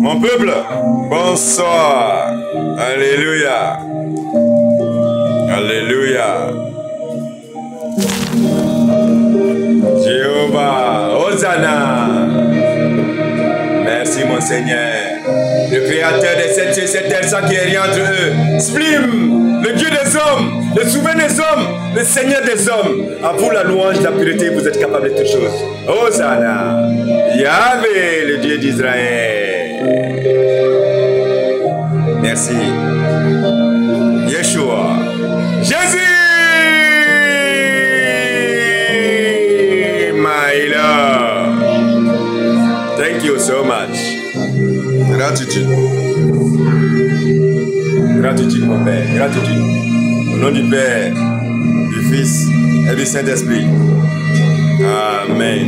Mon peuple, bonsoir. Alléluia. Alléluia. Jéhovah, Hosanna. Merci mon Seigneur. Le créateur des sept cieux et sept terres, sans qu'il n'y ait rien entre eux. Splim, le Dieu des hommes, le souverain des hommes, le Seigneur des hommes. À vous la louange, la pureté, vous êtes capable de toutes choses. Hosanna. Yahvé, le Dieu d'Israël. Merci. Yeshua. Jésus. My Lord. Thank you so much. Gratitude. Gratitude, mon Père. Gratitude. Au nom du Père, du Fils et du Saint-Esprit. Amen.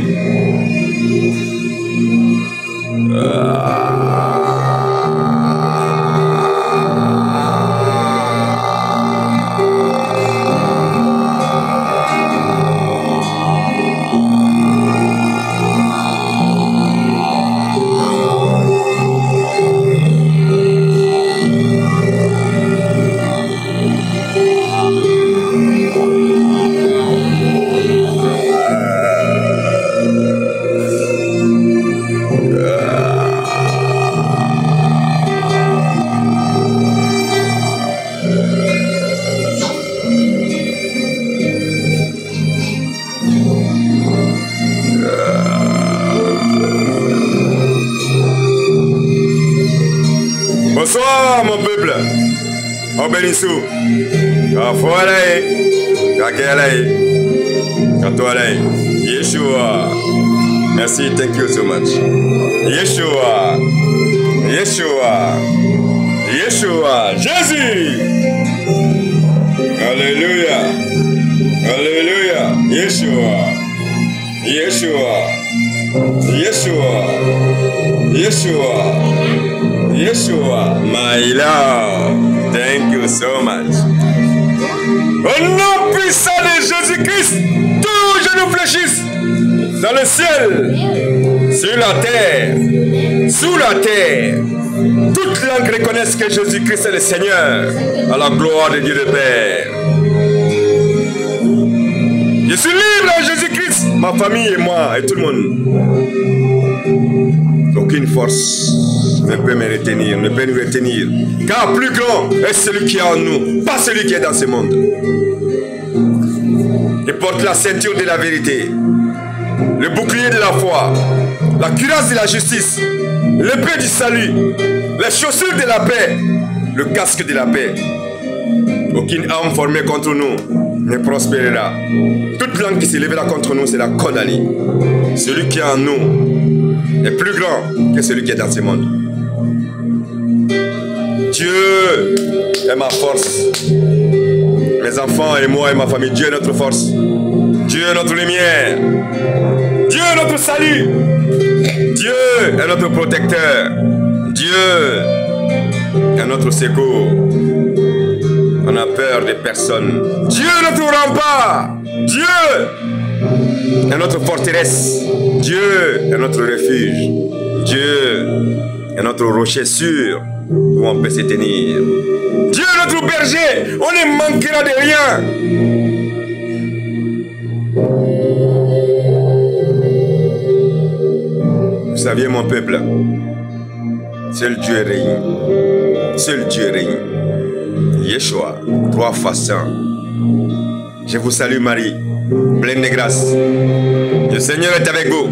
Bonsoir mon peuple. Oh bénissou. Yeshua. Merci, thank you so much. Yeshua. Yeshua. Yeshua. Jésus. Alléluia. Alléluia. Yeshua. Yeshua. Yeshua. Yeshua. Yeshua, my Lord, thank you so much. Au nom puissant de Jésus-Christ, tous genoux fléchissent dans le ciel, sur la terre, sous la terre. Toute langue reconnaissent que Jésus-Christ est le Seigneur, à la gloire de Dieu le Père. Je suis libre en Jésus-Christ, ma famille et moi, et tout le monde. Aucune force ne peut me retenir, ne peut nous retenir. Car plus grand est celui qui est en nous, pas celui qui est dans ce monde. Il porte la ceinture de la vérité, le bouclier de la foi, la cuirasse de la justice, l'épée du salut, les chaussures de la paix, le casque de la paix. Aucune âme formée contre nous ne prospérera. Toute langue qui s'élèvera contre nous sera condamnée. Celui qui est en nous est plus grand que celui qui est dans ce monde. Dieu est ma force. Mes enfants et moi et ma famille, Dieu est notre force. Dieu est notre lumière. Dieu est notre salut. Dieu est notre protecteur. Dieu est notre secours. On a peur de personne. Dieu est notre rempart. Dieu est notre forteresse. Dieu est notre refuge. Dieu est notre rocher sûr où on peut se tenir. Dieu est notre berger. On ne manquera de rien. Vous saviez mon peuple, seul Dieu règne. Seul Dieu règne. Yeshua, 3 fois saint. Je vous salue Marie, pleine de grâce. Le Seigneur est avec vous.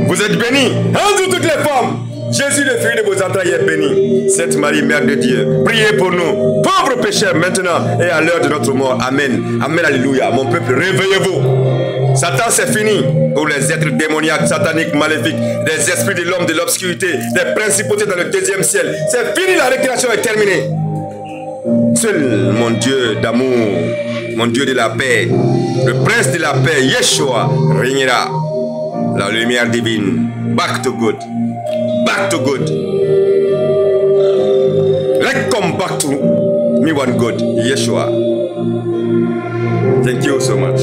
Vous êtes bénie entre toutes les femmes. Jésus, le fruit de vos entrailles, est béni. Sainte Marie, Mère de Dieu, priez pour nous, pauvres pécheurs, maintenant et à l'heure de notre mort. Amen. Amen, alléluia. Mon peuple, réveillez-vous. Satan, c'est fini pour les êtres démoniaques, sataniques, maléfiques, des esprits de l'homme, de l'obscurité, des principautés dans le deuxième ciel. C'est fini, la récréation est terminée. Seul mon Dieu d'amour, mon Dieu de la paix, le prince de la paix, Yeshua, régnera. La lumière divine. Back to good. Back to good. Let's come back to me one God, Yeshua. Thank you so much.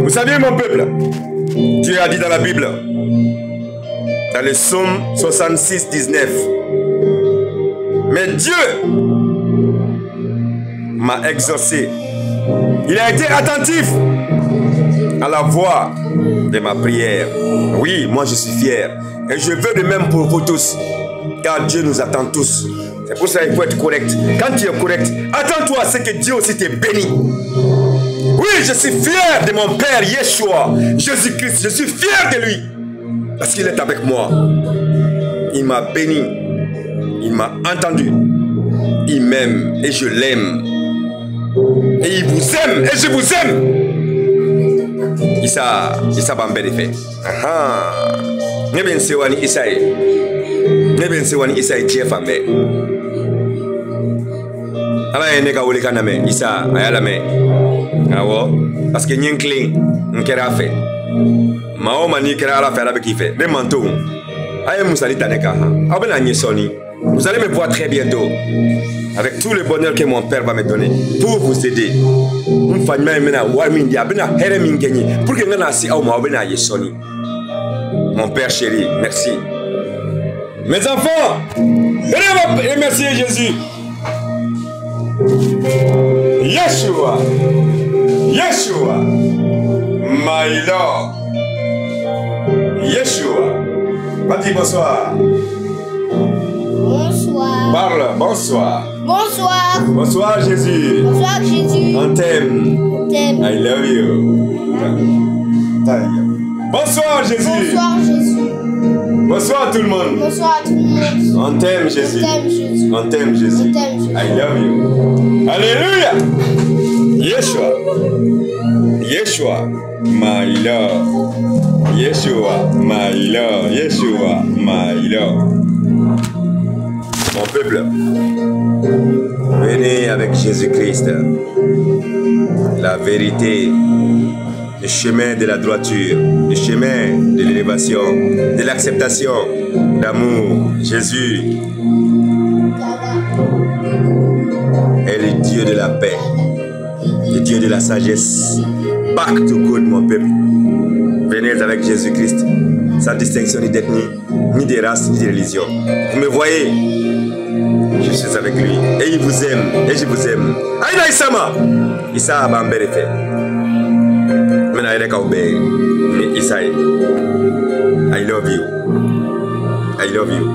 Vous savez mon peuple, Dieu a dit dans la Bible, Dans le psaume 66, 19. Mais Dieu m'a exaucé. Il a été attentif à la voix de ma prière. Oui, moi je suis fier. Et je veux de même pour vous tous. Car Dieu nous attend tous. C'est pour ça qu'il faut être correct. Quand tu es correct, attends-toi à ce que Dieu aussi te bénisse. Oui, je suis fier de mon Père Yeshua, Jésus-Christ. Je suis fier de lui. Parce qu'il est avec moi. Il m'a béni. Il m'a entendu. Il m'aime et je l'aime. Et il vous aime et je vous aime. Isa bambé de fait. Neben sewani Isaïe. Neben sewani Isaïe Tiefambe. Ala ene ka wuli kana me Isa ayala me. Awo parce que nyen clean nkera fait. Mao mani kera ala faire avec qui fait. Ne manto. Aye musali taneka ha. Abena nyesoni. Vous allez me voir très bientôt. Avec tout le bonheur que mon père va me donner pour vous aider. Pour que mon père chéri, merci. Mes enfants, venez remercier Jésus. Yeshua, Yeshua, my Lord. Yeshua, dis bonsoir. Bonsoir. Parle, bonsoir. Bonsoir. Bonsoir Jésus. Bonsoir Jésus. On t'aime. On t'aime. I love you. Bonsoir Jésus. Bonsoir Jésus. Bonsoir tout le monde. Bonsoir à tout le monde. On t'aime Jésus. On t'aime Jésus. On t'aime Jésus. On t'aime Jésus. I love you. Alléluia. Yeshua. Yeshua. My Lord. Yeshua. My Lord. Yeshua. My Lord. Mon peuple, venez avec Jésus-Christ, la vérité, le chemin de la droiture, le chemin de l'élévation, de l'acceptation, d'amour. Jésus est le Dieu de la paix, le Dieu de la sagesse. Back to good, mon peuple. Venez avec Jésus-Christ, sans distinction ni d'ethnie, ni de race, ni de religion. Vous me voyez? Je suis avec lui et il vous aime et je vous aime. Aïna Isama, Issa Bambere fait. Mena Ereka Obe, Isaïe. I love you. I love you.